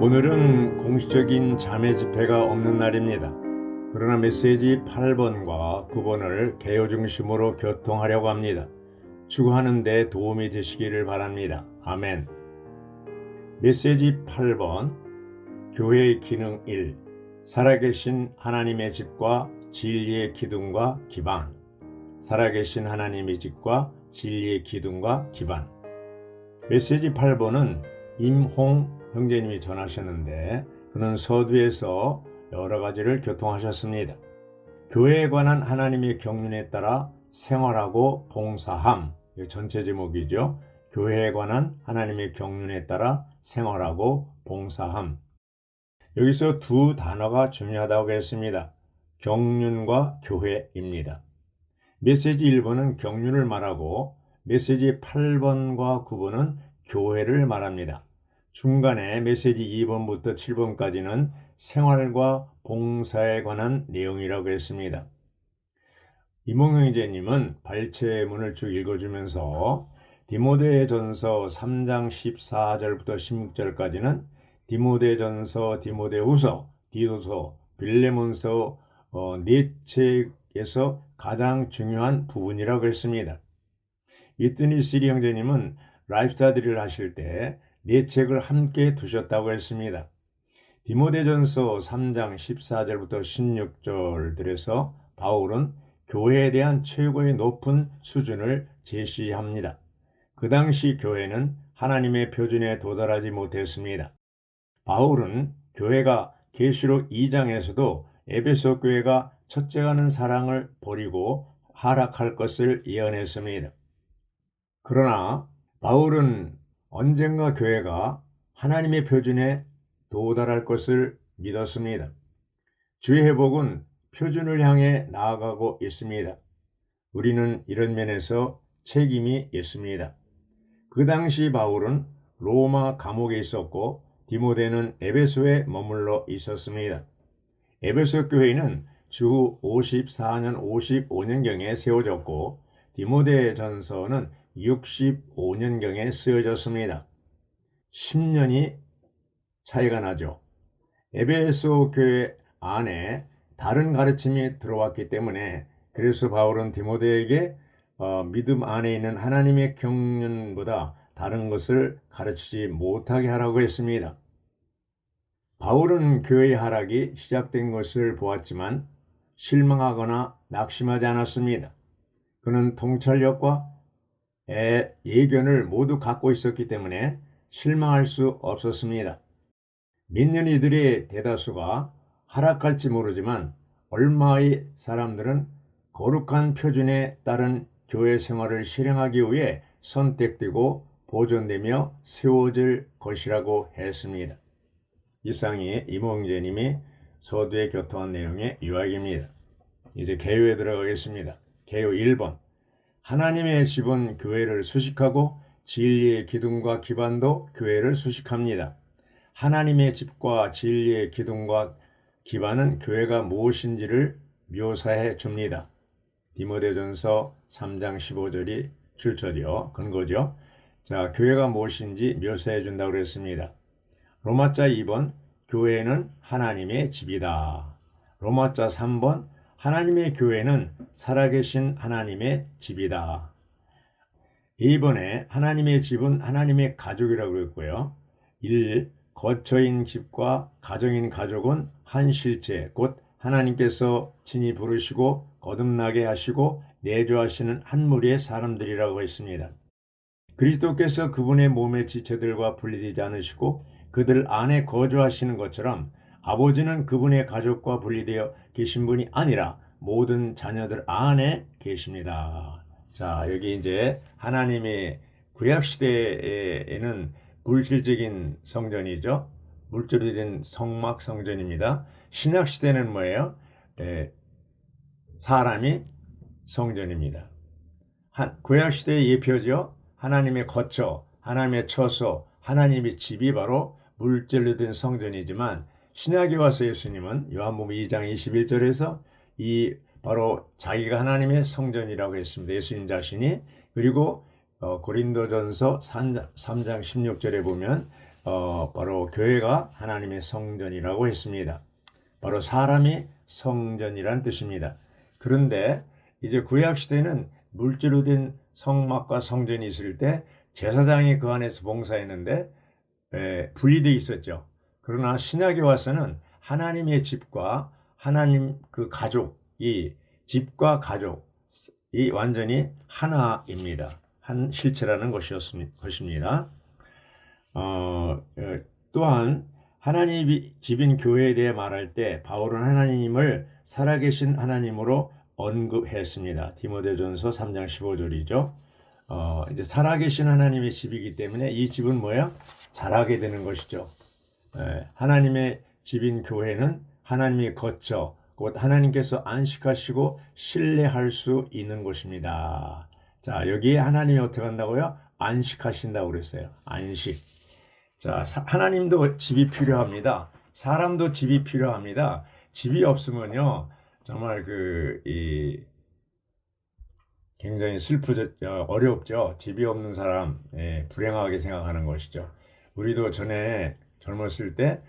오늘은 공식적인 자매 집회가 없는 날입니다. 그러나 메시지 8번과 9번을 개요 중심으로 교통하려고 합니다. 추구하는 데 도움이 되시기를 바랍니다. 아멘. 메시지 8번 교회의 기능 1. 살아계신 하나님의 집과 진리의 기둥과 기반. 살아계신 하나님의 집과 진리의 기둥과 기반. 메시지 8번은 임홍 형제님이 전하셨는데 그는 서두에서 여러 가지를 교통하셨습니다. 교회에 관한 하나님의 경륜에 따라 생활하고 봉사함, 전체 제목이죠. 교회에 관한 하나님의 경륜에 따라 생활하고 봉사함. 여기서 두 단어가 중요하다고 했습니다. 경륜과 교회입니다. 메시지 1번은 경륜을 말하고 메시지 8번과 9번은 교회를 말합니다. 중간에 메시지 2번부터 7번까지는 생활과 봉사에 관한 내용이라고 했습니다. 이몽영 형제님은 발췌문을 쭉 읽어주면서 디모데전서 3장 14절부터 16절까지는 디모데전서, 디모데후서, 디도서, 빌레몬서 네 책에서 가장 중요한 부분이라고 했습니다. 이트니 시리 형제님은 라이프스타디를 하실 때 네 책을 함께 두셨다고 했습니다. 디모데전서 3장 14절부터 16절들에서 바울은 교회에 대한 최고의 높은 수준을 제시합니다. 그 당시 교회는 하나님의 표준에 도달하지 못했습니다. 바울은 교회가 계시록 2장에서도 에베소 교회가 첫째가는 사랑을 버리고 하락할 것을 예언했습니다. 그러나 바울은 언젠가 교회가 하나님의 표준에 도달할 것을 믿었습니다. 주의 회복은 표준을 향해 나아가고 있습니다. 우리는 이런 면에서 책임이 있습니다. 그 당시 바울은 로마 감옥에 있었고 디모데는 에베소에 머물러 있었습니다. 에베소 교회는 주후 54년 55년경에 세워졌고 디모데 전서는 65년경에 쓰여졌습니다. 10년이 차이가 나죠. 에베소 교회 안에 다른 가르침이 들어왔기 때문에 그래서 바울은 디모데에게 믿음 안에 있는 하나님의 경륜보다 다른 것을 가르치지 못하게 하라고 했습니다. 바울은 교회의 하락이 시작된 것을 보았지만 실망하거나 낙심하지 않았습니다. 그는 통찰력과 예견을 모두 갖고 있었기 때문에 실망할 수 없었습니다. 믿는 이들의 대다수가 하락할지 모르지만 얼마의 사람들은 거룩한 표준에 따른 교회 생활을 실행하기 위해 선택되고 보존되며 세워질 것이라고 했습니다. 이상이 이몽재님이 서두에 교통한 내용의 요약입니다. 이제 개요에 들어가겠습니다. 개요 1번. 하나님의 집은 교회를 수식하고 진리의 기둥과 기반도 교회를 수식합니다. 하나님의 집과 진리의 기둥과 기반은 교회가 무엇인지를 묘사해 줍니다. 디모데전서 3장 15절이 출처죠. 근거죠. 자, 교회가 무엇인지 묘사해 준다고 그랬습니다. 로마자 2번, 교회는 하나님의 집이다. 로마자 3번, 하나님의 교회는 살아계신 하나님의 집이다. 2번에 하나님의 집은 하나님의 가족이라고 그랬고요. 1. 거처인 집과 가정인 가족은 한 실체, 곧 하나님께서 친히 부르시고 거듭나게 하시고 내주하시는 한 무리의 사람들이라고 했습니다. 그리스도께서 그분의 몸의 지체들과 분리되지 않으시고 그들 안에 거주하시는 것처럼 아버지는 그분의 가족과 분리되어 계신 분이 아니라 모든 자녀들 안에 계십니다. 자, 여기 이제 하나님의 구약시대에는 물질적인 성전이죠. 물질이 된 성막 성전입니다. 신약시대는 뭐예요? 사람이 성전입니다. 구약시대의 예표죠. 하나님의 거처, 하나님의 처소, 하나님의 집이 바로 물질로 된 성전이지만 신약에 와서 예수님은 요한복음 2장 21절에서 바로 자기가 하나님의 성전이라고 했습니다. 예수님 자신이. 그리고 고린도전서 3장 16절에 보면 바로 교회가 하나님의 성전이라고 했습니다. 바로 사람이 성전이란 뜻입니다. 그런데 이제 구약시대는 물질로 된 성막과 성전이 있을 때 제사장이 그 안에서 봉사했는데 분리되어 있었죠. 그러나 신약에 와서는 하나님의 집과 하나님 그 가족이 집과 가족이 완전히 하나입니다. 한 실체라는 것입니다. 또한 하나님의 집인 교회에 대해 말할 때 바울은 하나님을 살아계신 하나님으로 언급했습니다. 디모데전서 3장 15절이죠. 이제 살아계신 하나님의 집이기 때문에 이 집은 뭐야? 자라게 되는 것이죠. 하나님의 집인 교회는 하나님이 거처, 곧 하나님께서 안식하시고 신뢰할 수 있는 곳입니다. 자, 여기에 하나님이 어떻게 한다고요? 안식하신다고 그랬어요. 안식. 자, 하나님도 집이 필요합니다. 사람도 집이 필요합니다. 집이 없으면요, 정말 굉장히 어렵죠. 집이 없는 사람, 불행하게 생각하는 것이죠. 우리도 전에 젊었을 때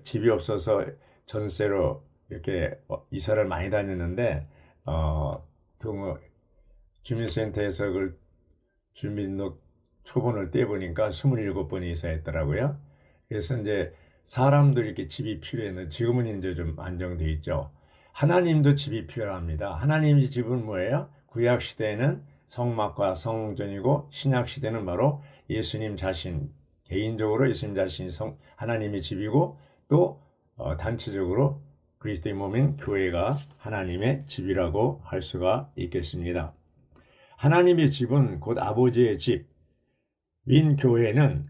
집이 없어서 전세로 이렇게 이사를 많이 다녔는데, 주민센터에서 주민등록 초본을 떼보니까 27번이 이사했더라고요. 그래서 이제 사람도 이렇게 집이 필요했는데 지금은 이제 좀 안정돼 있죠. 하나님도 집이 필요합니다. 하나님의 집은 뭐예요? 구약 시대에는 성막과 성전이고 신약 시대는 바로 예수님 자신, 개인적으로 예수님 자신이 하나님의 집이고 또 단체적으로 그리스도의 몸인 교회가 하나님의 집이라고 할 수가 있겠습니다. 하나님의 집은 곧 아버지의 집인 교회는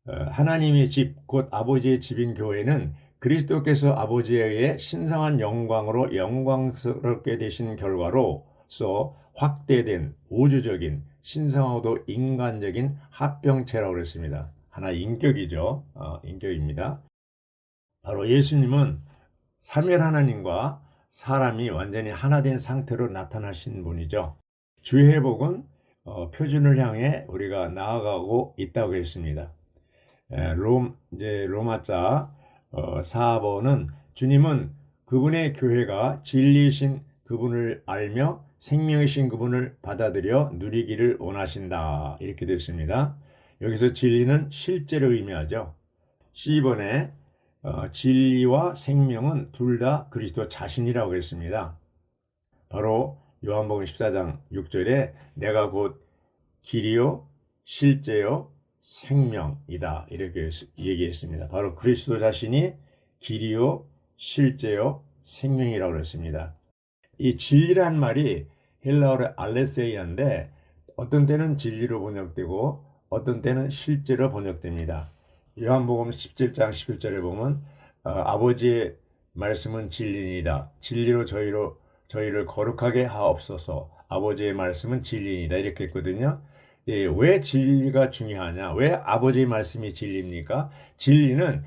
하나님의 집, 곧 아버지의 집인 교회는 그리스도께서 아버지에 의해 신성한 영광으로 영광스럽게 되신 결과로서 확대된 우주적인 신성하고도 인간적인 합병체라고 그랬습니다. 하나 인격이죠. 인격입니다. 바로 예수님은 삼위 하나님과 사람이 완전히 하나 된 상태로 나타나신 분이죠. 주의 회복은 표준을 향해 우리가 나아가고 있다고 했습니다. 로마자 4번은 주님은 그분의 교회가 진리이신 그분을 알며 생명이신 그분을 받아들여 누리기를 원하신다. 이렇게 됐습니다. 여기서 진리는 실제를 의미하죠. C번에 진리와 생명은 둘 다 그리스도 자신이라고 했습니다. 바로 요한복음 14장 6절에 내가 곧 길이요 실제요 생명이다 이렇게 얘기했습니다. 바로 그리스도 자신이 길이요 실제요 생명이라고 했습니다. 이 진리란 말이 헬라어로 알레세이아인데 어떤 때는 진리로 번역되고 어떤 때는 실제로 번역됩니다. 요한복음 17장 11절에 보면 아버지의 말씀은 진리이다. 진리로 저희를 거룩하게 하옵소서. 아버지의 말씀은 진리이다. 이렇게 했거든요. 왜 진리가 중요하냐? 왜 아버지의 말씀이 진리입니까? 진리는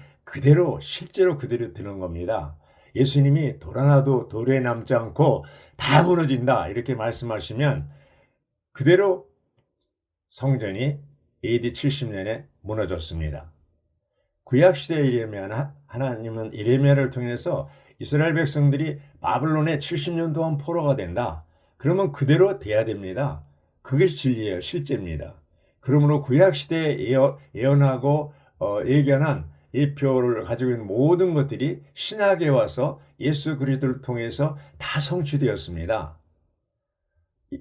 실제로 그대로 드는 겁니다. 예수님이 돌 하나도 돌에 남지 않고 다 무너진다. 이렇게 말씀하시면 그대로 성전이 AD 70년에 무너졌습니다. 구약시대에 이르면 하나님은 이레미야를 통해서 이스라엘 백성들이 바벨론에 70년 동안 포로가 된다. 그러면 그대로 돼야 됩니다. 그게 진리예요. 실제입니다. 그러므로 구약시대에 예언하고 예견한 예표를 가지고 있는 모든 것들이 신약에 와서 예수 그리스도를 통해서 다 성취되었습니다.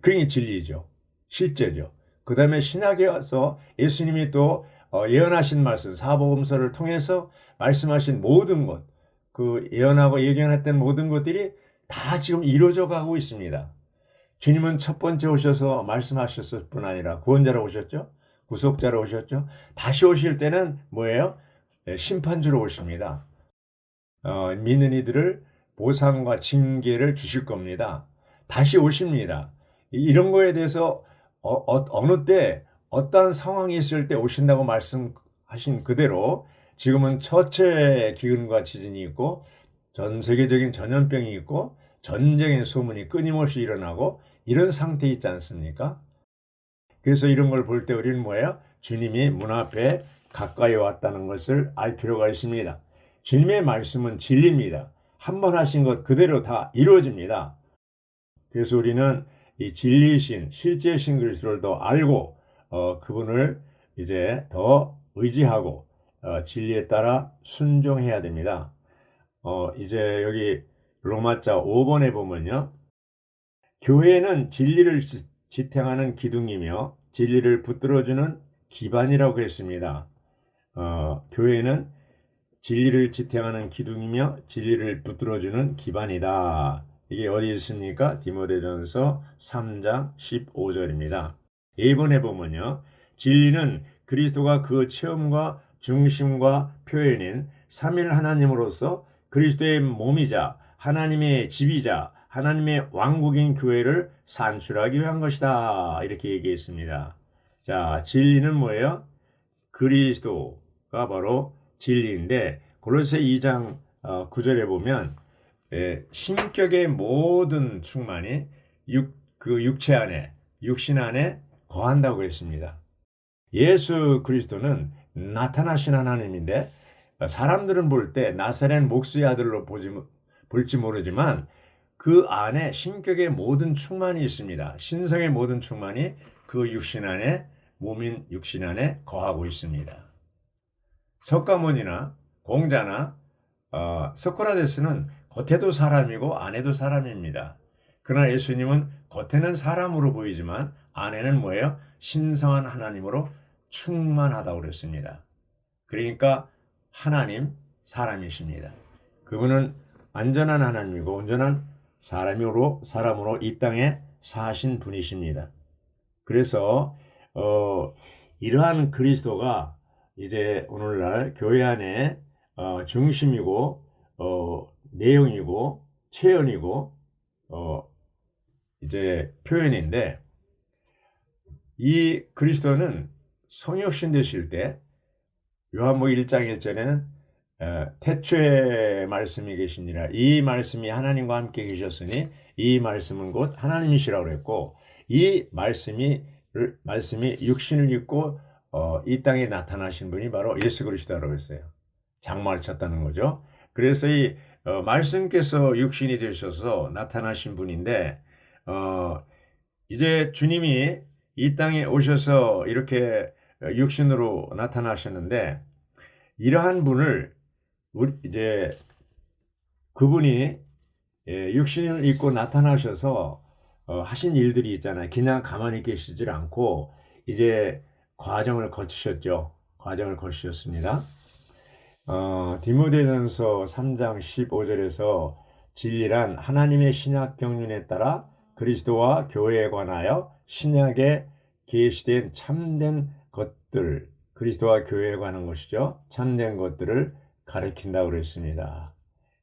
그게 진리죠. 실제죠. 그 다음에 신약에 와서 예수님이 또 예언하신 말씀, 사복음서를 통해서 말씀하신 모든 것, 그 예언하고 예견했던 모든 것들이 다 지금 이루어져 가고 있습니다. 주님은 첫 번째 오셔서 말씀하셨을 뿐 아니라 구원자로 오셨죠. 구속자로 오셨죠. 다시 오실 때는 뭐예요? 심판주로 오십니다. 믿는 이들을 보상과 징계를 주실 겁니다. 다시 오십니다. 이런 거에 대해서 어느 때 어떠한 상황이 있을 때 오신다고 말씀하신 그대로 지금은 처처의 기근과 지진이 있고 전 세계적인 전염병이 있고 전쟁의 소문이 끊임없이 일어나고 이런 상태에 있지 않습니까? 그래서 이런 걸 볼 때 우리는 뭐예요? 주님이 문 앞에 가까이 왔다는 것을 알 필요가 있습니다. 주님의 말씀은 진리입니다. 한 번 하신 것 그대로 다 이루어집니다. 그래서 우리는 이 진리신, 실제신 그리스도를 더 알고 그분을 이제 더 의지하고 진리에 따라 순종해야 됩니다. 이제 여기 로마자 5번에 보면요. 교회는 진리를 지탱하는 기둥이며 진리를 붙들어주는 기반이라고 했습니다. 교회는 진리를 지탱하는 기둥이며 진리를 붙들어주는 기반이다. 이게 어디 있습니까? 디모데전서 3장 15절입니다. 2번에 보면요. 진리는 그리스도가 그 체험과 중심과 표현인 삼일 하나님으로서 그리스도의 몸이자 하나님의 집이자 하나님의 왕국인 교회를 산출하기 위한 것이다. 이렇게 얘기했습니다. 자, 진리는 뭐예요? 그리스도가 바로 진리인데 골로새 2장 9절에 보면 신격의 모든 충만이 육체 안에, 육신 안에 거한다고 했습니다. 예수 그리스도는 나타나신 하나님인데 사람들은 볼 때 나사렛 목수의 아들로 볼지 모르지만 그 안에 신격의 모든 충만이 있습니다. 신성의 모든 충만이 그 육신 안에, 몸인 육신 안에 거하고 있습니다. 석가모니나 공자나 소크라테스는 겉에도 사람이고 안에도 사람입니다. 그러나 예수님은 겉에는 사람으로 보이지만 안에는 뭐예요? 신성한 하나님으로 충만하다고 그랬습니다. 그러니까 하나님, 사람이십니다. 그분은 완전한 하나님이고 온전한 사람으로 이 땅에 사신 분이십니다. 그래서 이러한 그리스도가 이제 오늘날 교회 안에 중심이고 내용이고 체현이고 이제 표현인데 이 그리스도는 성육신 되실 때 요한복음 1장 1절에는 태초에 말씀이 계시니라. 이 말씀이 하나님과 함께 계셨으니 이 말씀은 곧 하나님이시라고 그랬고 이 말씀이 육신을 입고 이 땅에 나타나신 분이 바로 예수 그리스도라고 했어요. 장마를 쳤다는 거죠. 그래서 이 말씀께서 육신이 되셔서 나타나신 분인데 이제 주님이 이 땅에 오셔서 이렇게 육신으로 나타나셨는데 이러한 분을 이제 그분이 육신을 입고 나타나셔서 하신 일들이 있잖아요. 그냥 가만히 계시질 않고 이제 과정을 거치셨죠. 과정을 거치셨습니다. 디모데전서 3장 15절에서 진리란 하나님의 신약 경륜에 따라 그리스도와 교회에 관하여 신약에 계시된 참된 것들, 그리스도와 교회에 관한 것이죠. 참된 것들을 가리킨다고 그랬습니다.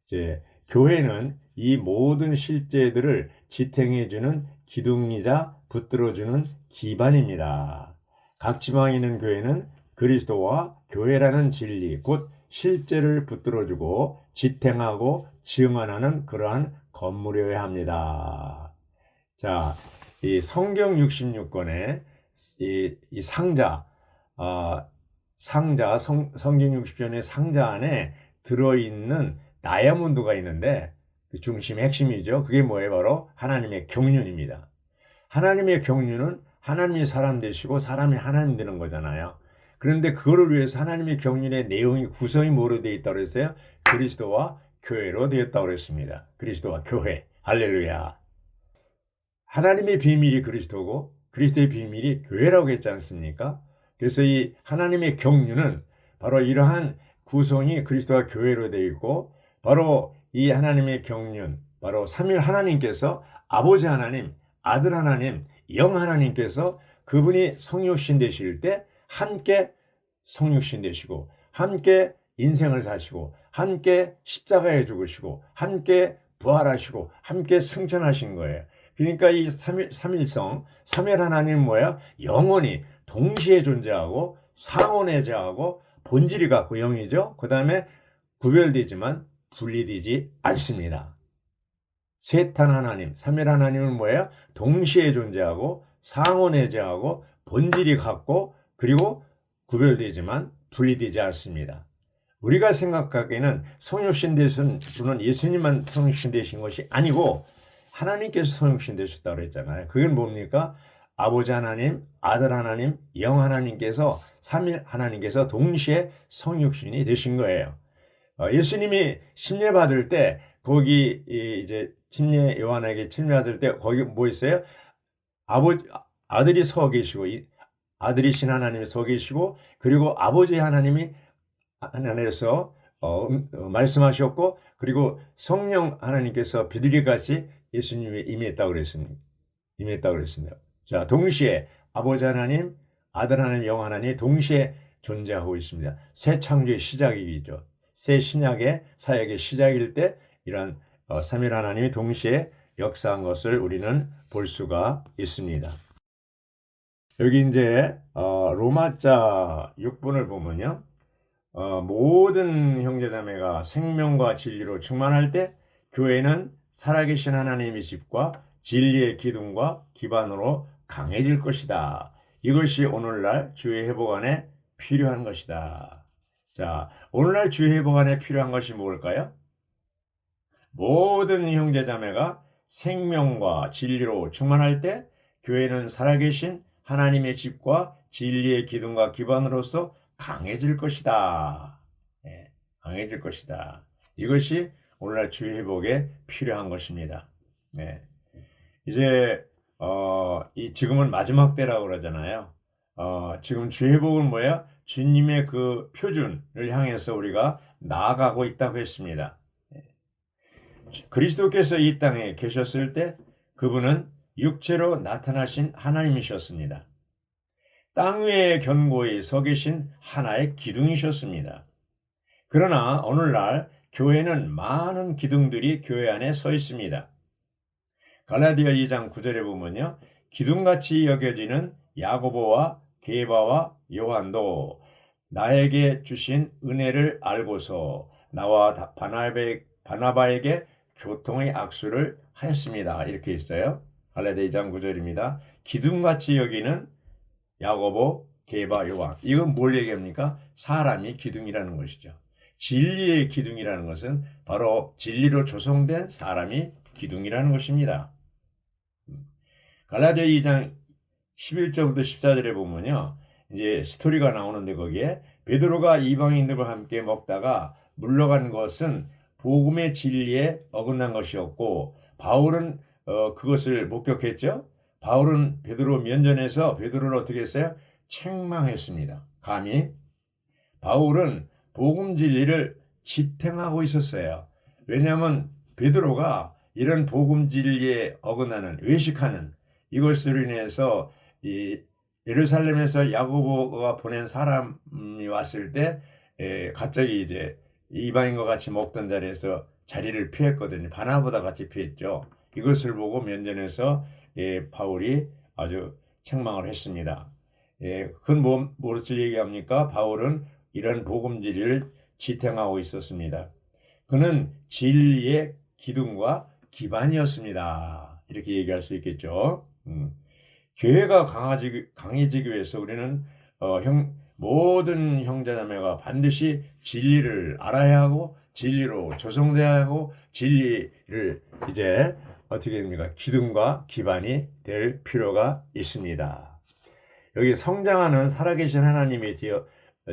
이제 교회는 이 모든 실제들을 지탱해주는 기둥이자 붙들어주는 기반입니다. 각 지방에 있는 교회는 그리스도와 교회라는 진리, 곧 실제를 붙들어주고 지탱하고 증언하는 그러한 건물이어야 합니다. 자, 이 성경 66권의 이 상자, 성경 60권의 상자 안에 들어있는 다이아몬드가 있는데 그 중심 핵심이죠. 그게 뭐예요? 바로 하나님의 경륜입니다. 하나님의 경륜은 하나님이 사람 되시고 사람이 하나님 되는 거잖아요. 그런데 그거를 위해서 하나님의 경륜의 내용이 구성이 뭐로 되어 있다고 그랬어요? 그리스도와 교회로 되었다고 그랬습니다. 그리스도와 교회. 할렐루야. 하나님의 비밀이 그리스도고 그리스도의 비밀이 교회라고 했지 않습니까? 그래서 이 하나님의 경륜은 바로 이러한 구성이 그리스도와 교회로 되어 있고 바로 이 하나님의 경륜, 바로 삼일 하나님께서 아버지 하나님, 아들 하나님, 영 하나님께서 그분이 성육신 되실 때 함께 성육신 되시고 함께 인생을 사시고 함께 십자가에 죽으시고 함께 부활하시고 함께 승천하신 거예요. 그러니까 이 삼일성, 삼일 하나님은 뭐야? 영원히 동시에 존재하고 상호내재하고 본질이 같고 영이죠. 그 다음에 구별되지만 분리되지 않습니다. 셋한 하나님, 삼일 하나님은 뭐예요? 동시에 존재하고 상호내재하고 본질이 같고 그리고 구별되지만 분리되지 않습니다. 우리가 생각하기에는 성육신 되신 분은 예수님만 성육신 되신 것이 아니고 하나님께서 성육신 되셨다고 그랬잖아요. 그게 뭡니까? 아버지 하나님, 아들 하나님, 영 하나님께서 삼일 하나님께서 동시에 성육신이 되신 거예요. 예수님이 침례 받을 때 거기 이제 침례 요한에게 침례 받을 때 거기 뭐 있어요? 아들이 서 계시고 아들이신 하나님이 서 계시고 그리고 아버지 하나님이 하나님께서 말씀하셨고 그리고 성령 하나님께서 비둘기같이 예수님이 임했다고 그랬습니다. 임했다고 그랬습니다. 자, 동시에 아버지 하나님, 아들 하나님, 영 하나님 동시에 존재하고 있습니다. 새 창조의 시작이죠. 새 신약의 사역의 시작일 때 이런 삼일 하나님이 동시에 역사한 것을 우리는 볼 수가 있습니다. 여기 이제 로마자 6분을 보면요. 모든 형제자매가 생명과 진리로 충만할 때 교회는 살아계신 하나님의 집과 진리의 기둥과 기반으로 강해질 것이다. 이것이 오늘날 주의 회복 안에 필요한 것이다. 자, 오늘날 주의 회복 안에 필요한 것이 뭘까요? 모든 형제자매가 생명과 진리로 충만할 때 교회는 살아계신 하나님의 집과 진리의 기둥과 기반으로서 강해질 것이다. 네, 강해질 것이다. 이것이 오늘날 주의 회복에 필요한 것입니다. 네. 이제 지금은 마지막 때라고 그러잖아요. 지금 주의 회복은 뭐예요? 주님의 그 표준을 향해서 우리가 나아가고 있다고 했습니다. 그리스도께서 이 땅에 계셨을 때 그분은 육체로 나타나신 하나님이셨습니다. 땅 위에 견고히 서 계신 하나의 기둥이셨습니다. 그러나 오늘날 교회는 많은 기둥들이 교회 안에 서 있습니다. 갈라디아 2장 9절에 보면요. 기둥같이 여겨지는 야고보와 게바와 요한도 나에게 주신 은혜를 알고서 나와 바나바에게 교통의 악수를 하였습니다. 이렇게 있어요. 갈라디아 2장 9절입니다. 기둥같이 여기는 야고보, 게바, 요한. 이건 뭘 얘기합니까? 사람이 기둥이라는 것이죠. 진리의 기둥이라는 것은 바로 진리로 조성된 사람이 기둥이라는 것입니다. 갈라디아 2장 11절부터 14절에 보면요. 이제 스토리가 나오는데 거기에 베드로가 이방인들과 함께 먹다가 물러간 것은 복음의 진리에 어긋난 것이었고 바울은 그것을 목격했죠. 바울은 베드로 면전에서 베드로를 어떻게 했어요? 책망했습니다. 감히 바울은 복음 진리를 지탱하고 있었어요. 왜냐하면 베드로가 이런 복음 진리에 어긋나는 외식하는 이것으로 인해서 이 예루살렘에서 야고보가 보낸 사람이 왔을 때 갑자기 이제 이방인과 같이 먹던 자리에서 자리를 피했거든요. 바나보다 같이 피했죠. 이것을 보고 면전에서 바울이 아주 책망을 했습니다. 그건 무엇을 얘기합니까? 바울은 이런 복음 진리를 지탱하고 있었습니다. 그는 진리의 기둥과 기반이었습니다. 이렇게 얘기할 수 있겠죠. 교회가 강해지기 위해서 우리는 모든 형제자매가 반드시 진리를 알아야 하고 진리로 조성돼야 하고 진리를 이제 어떻게 됩니까? 기둥과 기반이 될 필요가 있습니다. 여기 성장하는 살아계신 하나님의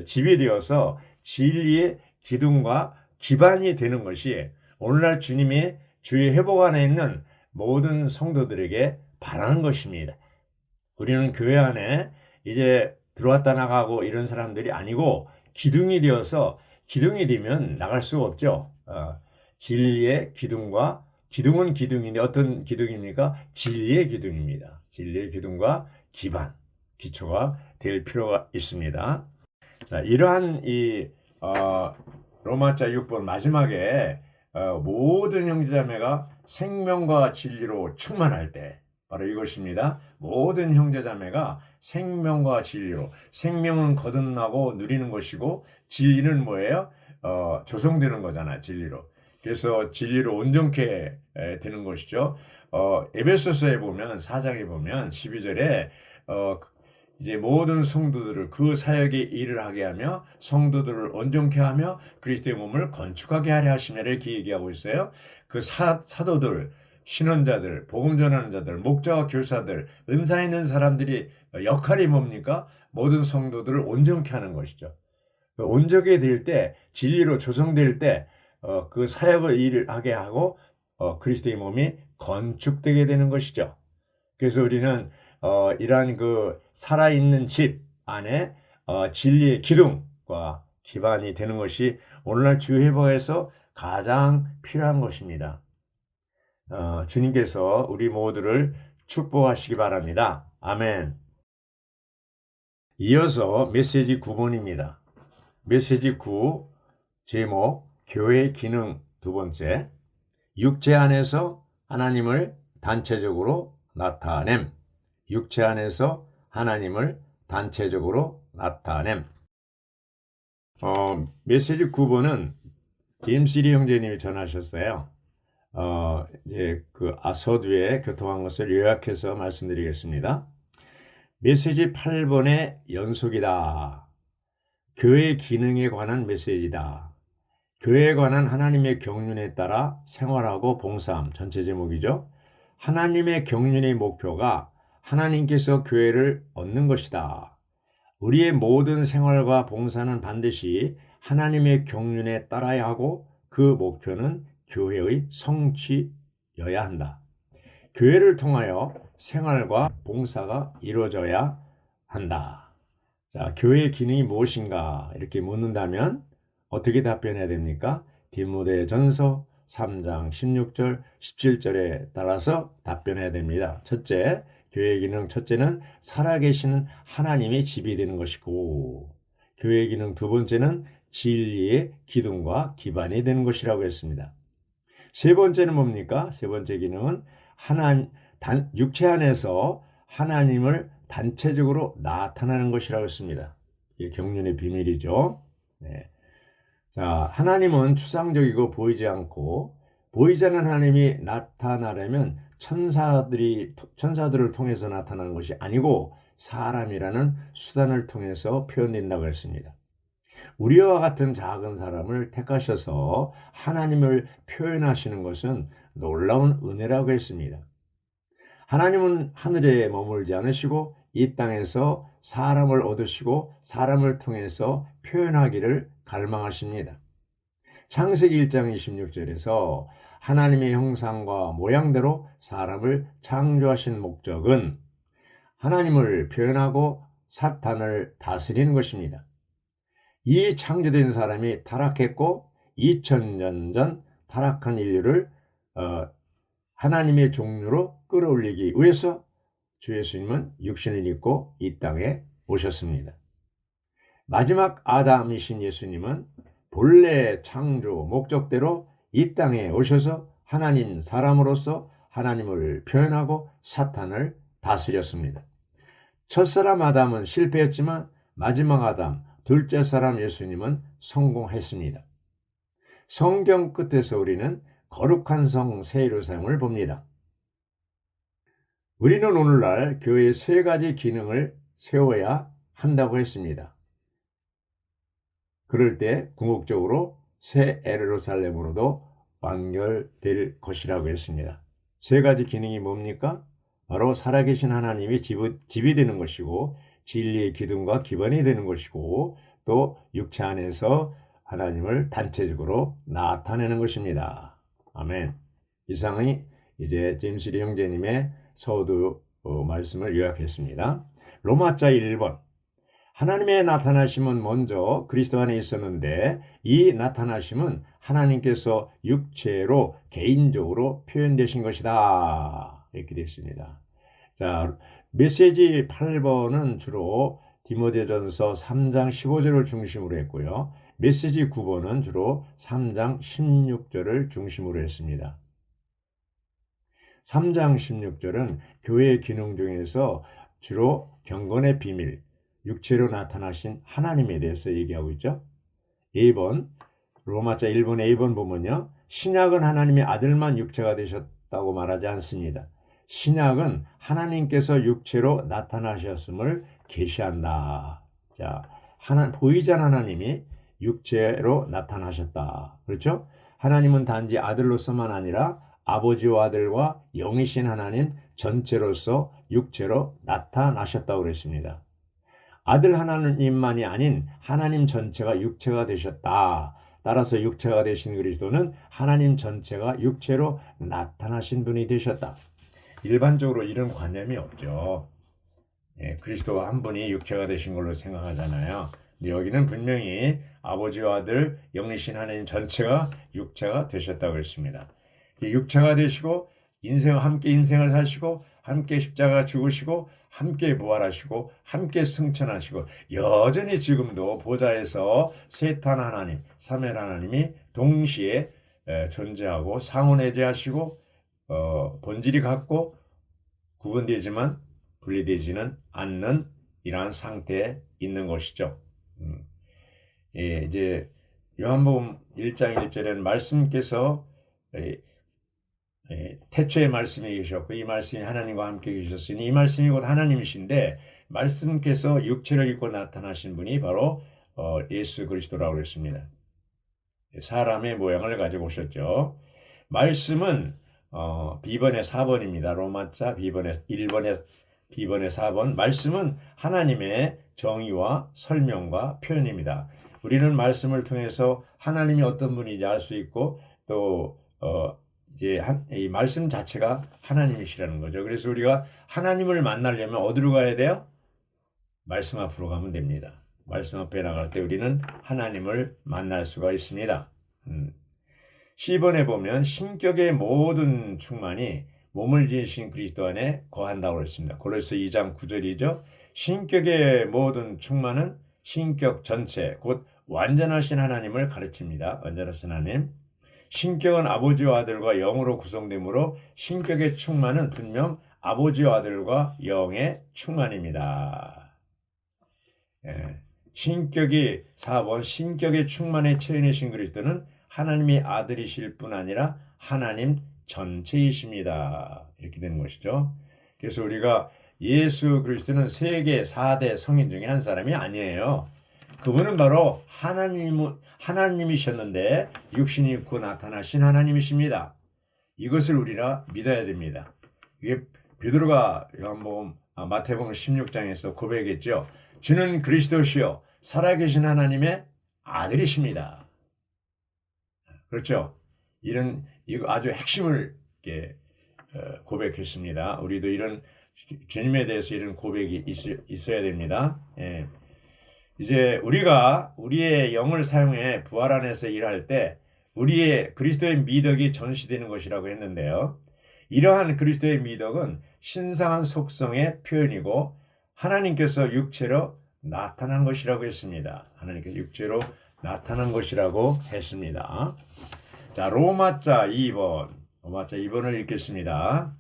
집이 되어서 진리의 기둥과 기반이 되는 것이 오늘날 주님이 주의 회복 안에 있는 모든 성도들에게 바라는 것입니다. 우리는 교회 안에 이제 들어왔다 나가고 이런 사람들이 아니고 기둥이 되어서 기둥이 되면 나갈 수가 없죠. 진리의 기둥과 기둥은 기둥인데 어떤 기둥입니까? 진리의 기둥입니다. 진리의 기둥과 기반, 기초가 될 필요가 있습니다. 자, 이러한 로마자 6번 마지막에 모든 형제자매가 생명과 진리로 충만할 때 바로 이것입니다. 모든 형제자매가 생명과 진리로 생명은 거듭나고 누리는 것이고 진리는 뭐예요? 조성되는 거잖아요. 진리로. 그래서 진리로 온전케 되는 것이죠. 에베소서에 보면 4장에 보면 12절에 이제 모든 성도들을 그 사역에 일을 하게 하며 성도들을 온전케 하며 그리스도의 몸을 건축하게 하려 하심이라 이렇게 얘기하고 있어요. 그 사도들, 신원자들, 복음 전하는 자들, 목자와 교사들, 은사 있는 사람들이 역할이 뭡니까? 모든 성도들을 온전케 하는 것이죠. 온전케 될 때, 진리로 조성될 때, 그 사역을 일을 하게 하고 그리스도의 몸이 건축되게 되는 것이죠. 그래서 우리는 이러한 그 살아있는 집 안에 진리의 기둥과 기반이 되는 것이 오늘날 주회복에서 가장 필요한 것입니다. 주님께서 우리 모두를 축복하시기 바랍니다. 아멘. 이어서 메시지 9번입니다. 메시지 9 제목 교회의 기능 두 번째, 육체 안에서 하나님을 단체적으로 나타냄. 육체 안에서 하나님을 단체적으로 나타냄. 메시지 9번은 제임스 형제님이 전하셨어요. 이제 그 서두에 교통한 것을 요약해서 말씀드리겠습니다. 메시지 8번의 연속이다. 교회 기능에 관한 메시지다. 교회에 관한 하나님의 경륜에 따라 생활하고 봉사함. 전체 제목이죠. 하나님의 경륜의 목표가 하나님께서 교회를 얻는 것이다. 우리의 모든 생활과 봉사는 반드시 하나님의 경륜에 따라야 하고 그 목표는 교회의 성취여야 한다. 교회를 통하여 생활과 봉사가 이루어져야 한다. 자, 교회의 기능이 무엇인가 이렇게 묻는다면 어떻게 답변해야 됩니까? 디모데전서 3장 16절, 17절에 따라서 답변해야 됩니다. 첫째, 교회의 기능 첫째는 살아계시는 하나님의 집이 되는 것이고, 교회의 기능 두 번째는 진리의 기둥과 기반이 되는 것이라고 했습니다. 세 번째는 뭡니까? 세 번째 기능은 육체 안에서 하나님을 단체적으로 나타나는 것이라고 했습니다. 이게 경륜의 비밀이죠. 네. 자, 하나님은 추상적이고 보이지 않고 보이지 않는 하나님이 나타나려면 천사들을 통해서 나타나는 것이 아니고 사람이라는 수단을 통해서 표현된다고 했습니다. 우리와 같은 작은 사람을 택하셔서 하나님을 표현하시는 것은 놀라운 은혜라고 했습니다. 하나님은 하늘에 머물지 않으시고 이 땅에서 사람을 얻으시고 사람을 통해서 표현하기를 갈망하십니다. 창세기 1장 26절에서 하나님의 형상과 모양대로 사람을 창조하신 목적은 하나님을 표현하고 사탄을 다스리는 것입니다. 이 창조된 사람이 타락했고 2000년 전 타락한 인류를 하나님의 종류로 끌어올리기 위해서 주 예수님은 육신을 입고 이 땅에 오셨습니다. 마지막 아담이신 예수님은 본래 창조 목적대로 이 땅에 오셔서 하나님 사람으로서 하나님을 표현하고 사탄을 다스렸습니다. 첫사람 아담은 실패했지만 마지막 아담, 둘째 사람 예수님은 성공했습니다. 성경 끝에서 우리는 거룩한 성 새 예루살렘을 봅니다. 우리는 오늘날 교회의 세 가지 기능을 세워야 한다고 했습니다. 그럴 때 궁극적으로 새 예루살렘으로도 완결될 것이라고 했습니다. 세 가지 기능이 뭡니까? 바로 살아계신 하나님이 집이 되는 것이고 진리의 기둥과 기반이 되는 것이고 또 육체 안에서 하나님을 단체적으로 나타내는 것입니다. 아멘. 이상이 이제 제임스 리 형제님의 서두 말씀을 요약했습니다. 로마자 1번. 하나님의 나타나심은 먼저 그리스도 안에 있었는데 이 나타나심은 하나님께서 육체로 개인적으로 표현되신 것이다. 이렇게 되어 있습니다. 자, 메시지 8번은 주로 디모데전서 3장 15절을 중심으로 했고요. 메시지 9번은 주로 3장 16절을 중심으로 했습니다. 3장 16절은 교회의 기능 중에서 주로 경건의 비밀, 육체로 나타나신 하나님에 대해서 얘기하고 있죠. 2번, 로마자 1번 A번 보면요. 신약은 하나님의 아들만 육체가 되셨다고 말하지 않습니다. 신약은 하나님께서 육체로 나타나셨음을 계시한다. 자, 보이지 않는 하나님이 육체로 나타나셨다. 그렇죠? 하나님은 단지 아들로서만 아니라 아버지와 아들과 영이신 하나님 전체로서 육체로 나타나셨다고 그랬습니다. 아들 하나님만이 아닌 하나님 전체가 육체가 되셨다. 따라서 육체가 되신 그리스도는 하나님 전체가 육체로 나타나신 분이 되셨다. 일반적으로 이런 관념이 없죠. 그리스도가 한 분이 육체가 되신 걸로 생각하잖아요. 근데 여기는 분명히 아버지와 아들, 영이신 하나님 전체가 육체가 되셨다고 했습니다. 육체가 되시고 함께 인생을 사시고 함께 십자가 죽으시고 함께 부활하시고 함께 승천하시고 여전히 지금도 보좌에서 셋한 하나님, 삼위 하나님이 동시에 존재하고 상호내재하시고 본질이 같고 구분되지만 분리되지는 않는 이러한 상태에 있는 것이죠. 이제 요한복음 1장 1절에는 말씀께서 태초에 말씀이 계셨고 이 말씀이 하나님과 함께 계셨으니 이 말씀이 곧 하나님이신데 말씀께서 육체를 입고 나타나신 분이 바로 예수 그리스도라고 했습니다. 사람의 모양을 가지고 오셨죠. 말씀은 B번의 4번입니다. 로마자 B번의 1번의 B번의 4번. 말씀은 하나님의 정의와 설명과 표현입니다. 우리는 말씀을 통해서 하나님이 어떤 분인지 알 수 있고 또 이제 이 말씀 자체가 하나님이시라는 거죠. 그래서 우리가 하나님을 만나려면 어디로 가야 돼요? 말씀 앞으로 가면 됩니다. 말씀 앞에 나갈 때 우리는 하나님을 만날 수가 있습니다. 10번에 보면 신격의 모든 충만이 몸을 지으신 그리스도 안에 거한다고 했습니다. 골로새 2장 9절이죠. 신격의 모든 충만은 신격 전체, 곧 완전하신 하나님을 가르칩니다. 완전하신 하나님. 신격은 아버지와 아들과 영으로 구성되므로 신격의 충만은 분명 아버지와 아들과 영의 충만입니다. 신격이 4번 신격의 충만에 처해내신 그리스도는 하나님의 아들이실 뿐 아니라 하나님 전체이십니다. 이렇게 되는 것이죠. 그래서 우리가 예수 그리스도는 세계 4대 성인 중에 한 사람이 아니에요. 그분은 바로 하나님이셨는데 육신이 입고 나타나신 하나님이십니다. 이것을 우리가 믿어야 됩니다. 이게 베드로가 마태복음 16장에서 고백했죠. 주는 그리스도시요 살아계신 하나님의 아들이십니다. 그렇죠? 이거 아주 핵심을 이렇게 고백했습니다. 우리도 이런 주님에 대해서 이런 고백이 있어야 됩니다. 이제 우리가 우리의 영을 사용해 부활 안에서 일할 때 우리의 그리스도의 미덕이 전시되는 것이라고 했는데요. 이러한 그리스도의 미덕은 신성한 속성의 표현이고 하나님께서 육체로 나타난 것이라고 했습니다. 하나님께서 육체로 나타난 것이라고 했습니다. 자, 로마자 2번을 읽겠습니다.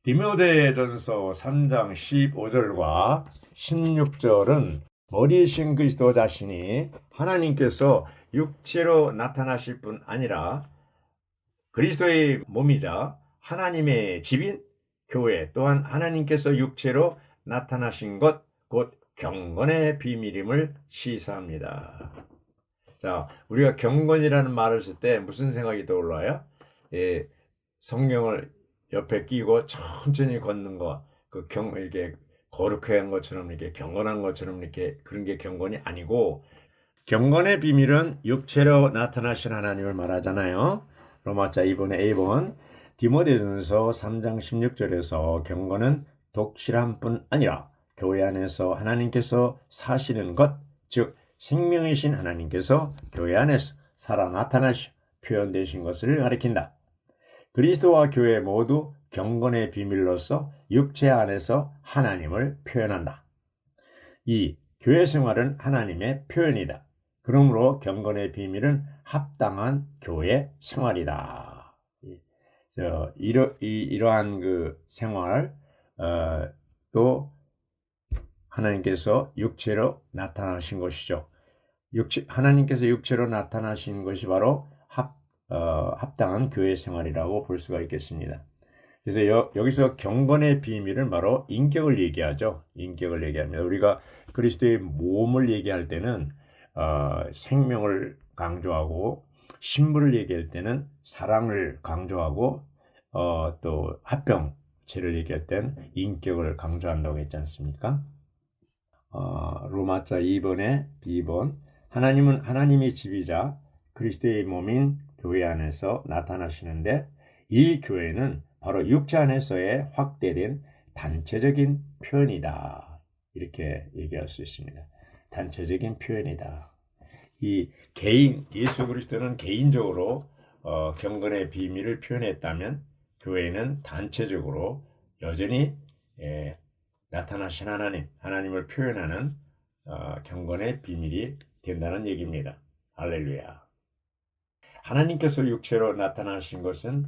디모데전서 3장 15절과 16절은 머리이신 그리스도 자신이 하나님께서 육체로 나타나실 뿐 아니라 그리스도의 몸이자 하나님의 집인 교회 또한 하나님께서 육체로 나타나신 것 곧 경건의 비밀임을 시사합니다. 자, 우리가 경건이라는 말을 쓸 때 무슨 생각이 떠올라요? 성경을 옆에 끼고 천천히 걷는 거, 이렇게 거룩한 것처럼 이렇게 경건한 것처럼 이렇게 그런 게 경건이 아니고 경건의 비밀은 육체로 나타나신 하나님을 말하잖아요. 로마자 2번의 A번 디모데전서 3장 16절에서 경건은 독실한 뿐 아니라 교회 안에서 하나님께서 사시는 것, 즉 생명이신 하나님께서 교회 안에서 살아 나타나시 표현되신 것을 가리킨다. 그리스도와 교회 모두 경건의 비밀로서 육체 안에서 하나님을 표현한다. 2. 교회 생활은 하나님의 표현이다. 그러므로 경건의 비밀은 합당한 교회 생활이다. 이러한 그 생활 또 하나님께서 육체로 나타나신 것이죠. 하나님께서 육체로 나타나신 것이 바로 합당한 교회 생활이라고 볼 수가 있겠습니다. 그래서 여기서 경건의 비밀은 바로 인격을 얘기하죠. 인격을 얘기합니다. 우리가 그리스도의 몸을 얘기할 때는 생명을 강조하고, 신부를 얘기할 때는 사랑을 강조하고, 또 합병체를 얘기할 때는 인격을 강조한다고 했지 않습니까? 로마자 2번에 B번, 하나님은 하나님의 집이자 그리스도의 몸인 교회 안에서 나타나시는데, 이 교회는 바로 육체 안에서의 확대된 단체적인 표현이다. 이렇게 얘기할 수 있습니다. 단체적인 표현이다. 이 개인, 예수 그리스도는 개인적으로 경건의 비밀을 표현했다면, 교회는 단체적으로 여전히 나타나신 하나님을 표현하는 경건의 비밀이 된다는 얘기입니다. 할렐루야. 하나님께서 육체로 나타나신 것은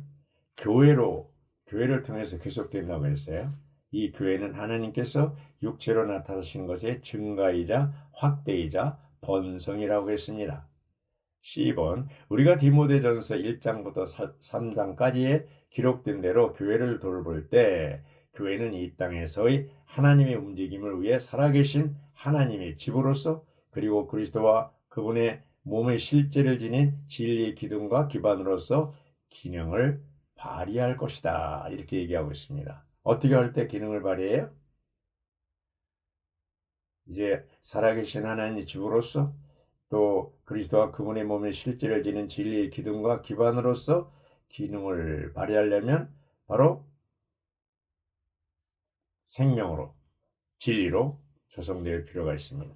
교회를 통해서 계속된다고 했어요. 이 교회는 하나님께서 육체로 나타나신 것의 증가이자 확대이자 번성이라고 했습니다. 10번, 우리가 디모데전서 1장부터 3장까지의 기록된 대로 교회를 돌볼 때, 교회는 이 땅에서의 하나님의 움직임을 위해 살아계신 하나님의 집으로서, 그리고 그리스도와 그분의 몸의 실제를 지닌 진리의 기둥과 기반으로서 기능을 발휘할 것이다. 이렇게 얘기하고 있습니다. 어떻게 할 때 기능을 발휘해요? 이제 살아계신 하나님의 집으로서, 또 그리스도와 그분의 몸의 실제를 지닌 진리의 기둥과 기반으로서 기능을 발휘하려면 바로 생명으로, 진리로 조성될 필요가 있습니다.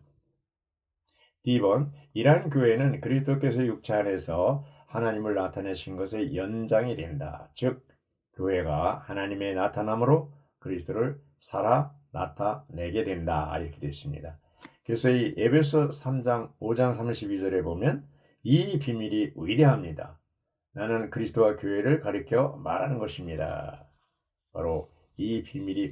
D번, 이러한 교회는 그리스도께서 육체 안에서 하나님을 나타내신 것의 연장이 된다. 즉, 교회가 하나님의 나타남으로 그리스도를 살아 나타내게 된다. 이렇게 되어 있습니다. 그래서 이 에베소 3장 5장 32절에 보면 이 비밀이 위대합니다. 나는 그리스도와 교회를 가리켜 말하는 것입니다. 바로 이 비밀이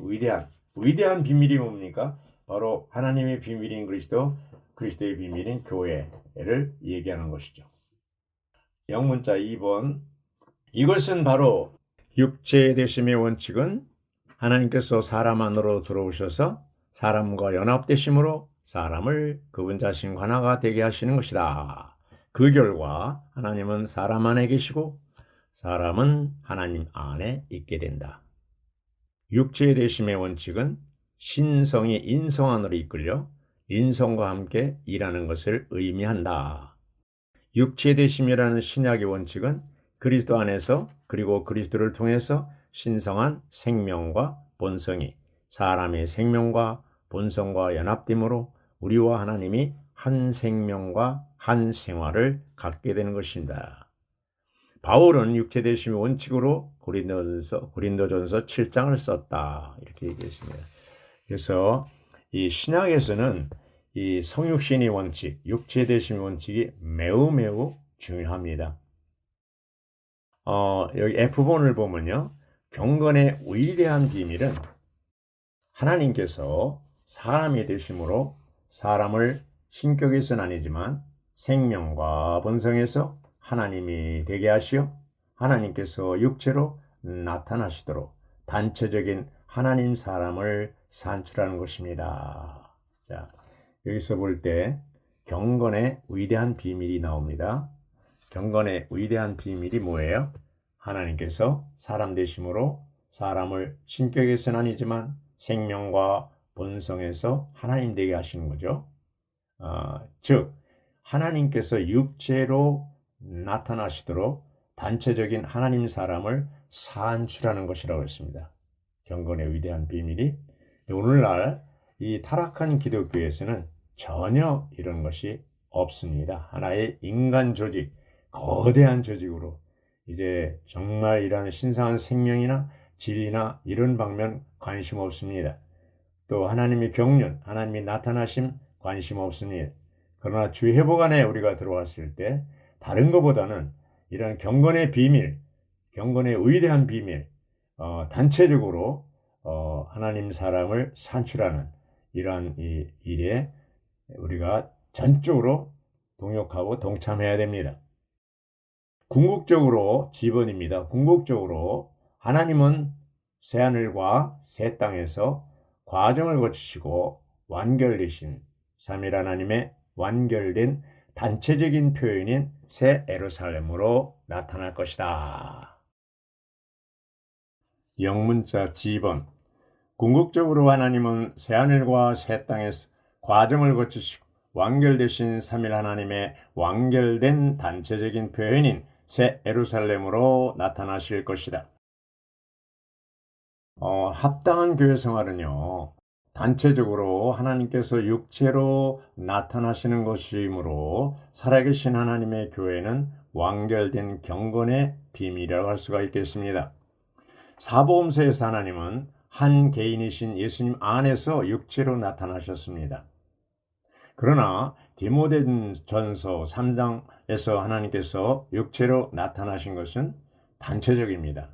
위대한 비밀이 뭡니까? 바로 하나님의 비밀인 그리스도의 비밀인 교회를 얘기하는 것이죠. 영문자 2번, 이것은 바로 육체 되심의 원칙은 하나님께서 사람 안으로 들어오셔서 사람과 연합되심으로 사람을 그분 자신과 하나가 되게 하시는 것이다. 그 결과 하나님은 사람 안에 계시고 사람은 하나님 안에 있게 된다. 육체 되심의 원칙은 신성이 인성 안으로 이끌려 인성과 함께 일하는 것을 의미한다. 육체 되심이라는 신약의 원칙은 그리스도 안에서 그리고 그리스도를 통해서 신성한 생명과 본성이 사람의 생명과 본성과 연합됨으로 우리와 하나님이 한 생명과 한 생활을 갖게 되는 것입니다. 바울은 육체 되심의 원칙으로 고린도전서 7장을 썼다. 이렇게 얘기했습니다. 그래서 이 신약에서는 이 성육신의 원칙, 육체 되심의 원칙이 매우 중요합니다. 여기 F본을 보면요. 경건의 위대한 비밀은 하나님께서 사람이 되심으로 사람을 신격에서는 아니지만 생명과 본성에서 하나님이 되게 하시어 하나님께서 육체로 나타나시도록 단체적인 하나님 사람을 산출하는 것입니다. 자, 여기서 볼 때 경건의 위대한 비밀이 나옵니다. 경건의 위대한 비밀이 뭐예요? 하나님께서 사람 되심으로 사람을 신격에서는 아니지만 생명과 본성에서 하나님 되게 하시는 거죠. 즉 하나님께서 육체로 나타나시도록 단체적인 하나님 사람을 산출하는 것이라고 했습니다. 경건의 위대한 비밀이 오늘날 이 타락한 기독교에서는 전혀 이런 것이 없습니다. 하나의 인간 조직, 거대한 조직으로 이제 정말 이런 신성한 생명이나 진리나 이런 방면 관심 없습니다. 또 하나님의 경륜, 하나님의 나타나심 관심 없습니다. 그러나 주 회복 안에 우리가 들어왔을 때 다른 것보다는 이런 경건의 비밀, 경건의 위대한 비밀, 단체적으로 하나님 사람을 산출하는 이러한 이 일에 우리가 전적으로 동역하고 동참해야 됩니다. 궁극적으로 지번입니다. 궁극적으로 하나님은 새하늘과 새 땅에서 과정을 거치시고 완결되신 삼일 하나님의 완결된 단체적인 표현인 새 예루살렘으로 나타날 것이다. 영문자 G번. 궁극적으로 하나님은 새하늘과 새 땅에서 과정을 거치시고 완결되신 삼일 하나님의 완결된 단체적인 표현인 새 예루살렘으로 나타나실 것이다. 합당한 교회 생활은요, 단체적으로 하나님께서 육체로 나타나시는 것이므로 살아계신 하나님의 교회는 완결된 경건의 비밀이라고 할 수가 있겠습니다. 사복음서에서 하나님은 한 개인이신 예수님 안에서 육체로 나타나셨습니다. 그러나 디모데전서 3장에서 하나님께서 육체로 나타나신 것은 단체적입니다.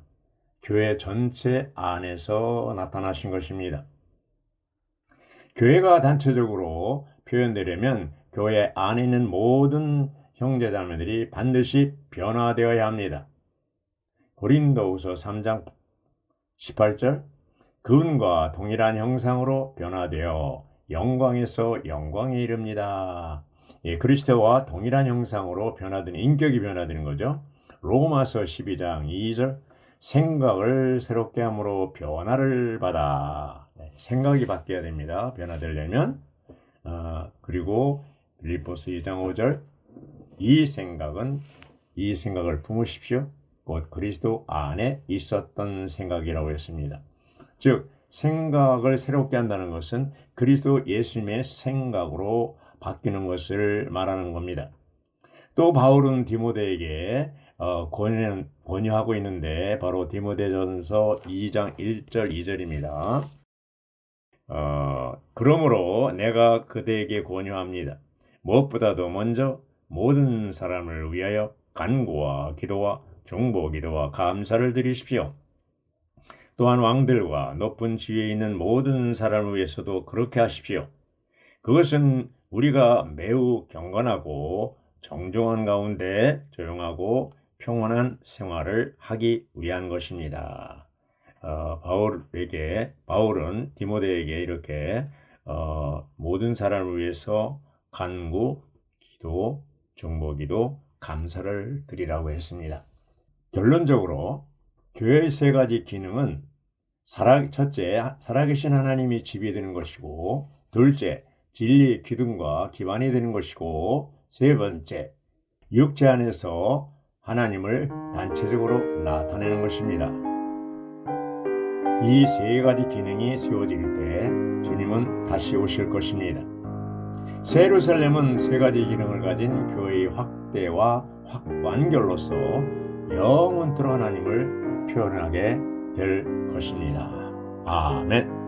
교회 전체 안에서 나타나신 것입니다. 교회가 단체적으로 표현되려면 교회 안에 있는 모든 형제자매들이 반드시 변화되어야 합니다. 고린도후서 3장 18절, 그분과 동일한 형상으로 변화되어 영광에서 영광에 이릅니다. 그리스도와 동일한 형상으로 변화되는, 인격이 변화되는 거죠. 로마서 12장 2절, 생각을 새롭게 함으로 변화를 받아. 생각이 바뀌어야 됩니다. 변화되려면. 그리고 빌립보서 2장 5절, 이 생각을 품으십시오. 곧 그리스도 안에 있었던 생각이라고 했습니다. 즉 생각을 새롭게 한다는 것은 그리스도 예수님의 생각으로 바뀌는 것을 말하는 겁니다. 또 바울은 디모데에게 권유하고 있는데 바로 디모데전서 2장 1절 2절입니다. 그러므로 내가 그대에게 권유합니다. 무엇보다도 먼저 모든 사람을 위하여 간구와 기도와 중보 기도와 감사를 드리십시오. 또한 왕들과 높은 지위에 있는 모든 사람을 위해서도 그렇게 하십시오. 그것은 우리가 매우 경건하고 정중한 가운데 조용하고 평온한 생활을 하기 위한 것입니다. 바울은 디모데에게 이렇게 모든 사람을 위해서 간구, 기도, 중보기도, 감사를 드리라고 했습니다. 결론적으로 교회의 세 가지 기능은 첫째, 살아계신 하나님이 지배되는 것이고, 둘째, 진리의 기둥과 기반이 되는 것이고, 세 번째, 육체 안에서 하나님을 단체적으로 나타내는 것입니다. 이 세 가지 기능이 세워질 때 주님은 다시 오실 것입니다. 새 예루살렘은 세 가지 기능을 가진 교회의 확대와 완결로서 영원토록 하나님을 표현하게 될 것입니다. 아멘.